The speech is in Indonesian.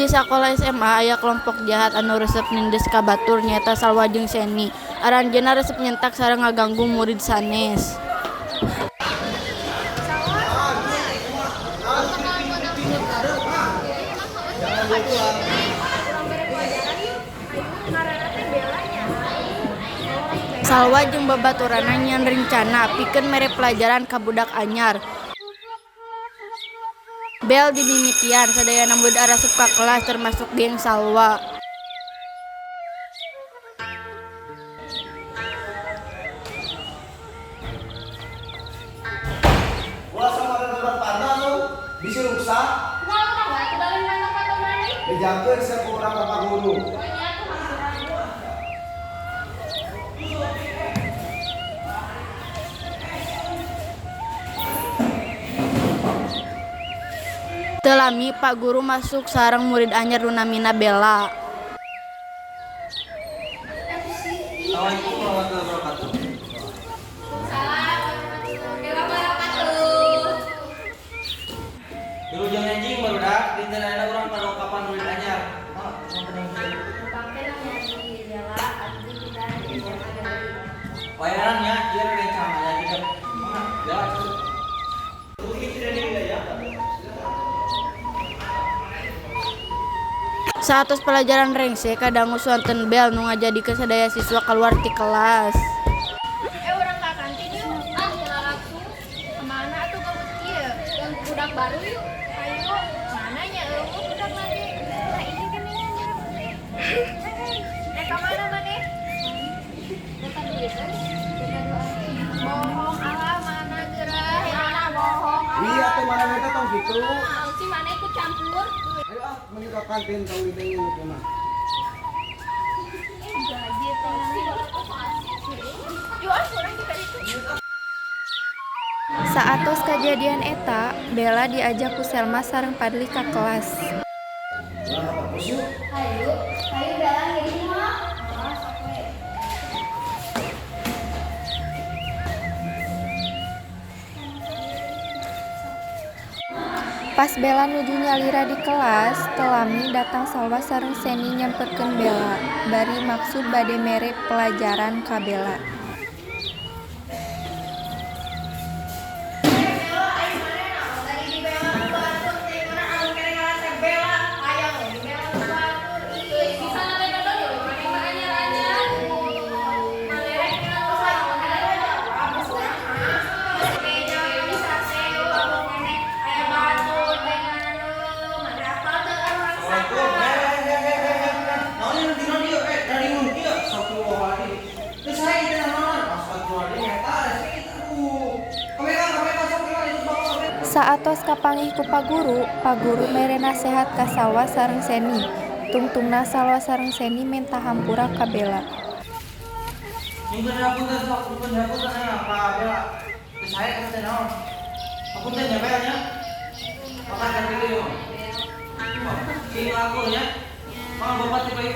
Di sakola SMA aya kelompok jahat anu resep nindes ka batur nyaeta Salwa jeung Seni. Aranjeunna resep nyentak sareng ngaganggu murid sanes. Salwa jeung babaturanna nyan rencana pikeun mere pelajaran ka budak anyar. Bel dimimitian sadayana murid arasup ka kelas termasuk geng Salwa. Wala sama ada berat panah tuh bisa rusak. Dijakeun sa kurang ka guru. Teu lami Pak Guru masuk sareng murid anyar nu namina Bella. Assalamualaikum warahmatullahi wabarakatuh. Wilujeng anjing barudak dinten ayeuna urang padongkapan murid anyar. Wayarannya dia rencana ya gitu. Ya. Saatos pelajaran rengse kadangu suanten bel nu ngajadikeun sadaya siswa kaluar ti kelas. Urang ka kantin yuk. Laraksu. Kemana atuh kamu kieu? Yang budak baru yuk. Ayo. Mana nya eueuh budak lagi? Nah, ini kan ini. Ka mana maneh? Dekat duit kan? Bohong alah mana geurah? Mana bohong? Iya tuh mana mereka tong gitu. Si mana ikut campur? Ayo ah menuju ke kantin tong ditengin itu mah. Gaji Saatos kajadian eta, Bella diajak ku Selma sareng Padli ka kelas. Hayu Bella ini mah. Pas Bella nuju nyalira di kelas, telami datang Salwa sareng Seni nyamperkeun Bella, bari maksud bade mere pelajaran ka Bella. Saatos kapanggih ku Pak Guru mere nasehat ka Salwa sareng Seni. Tungtungna Salwa sareng Seni menta hampura ka Bella. Minggu hapunten sok, minggu hapunten aya Pak Bella. Teu sae ka teh naon? Hapunten nya Bella nya. Makan kan kieu. Kieu aku nya. Mang bapak teh bae.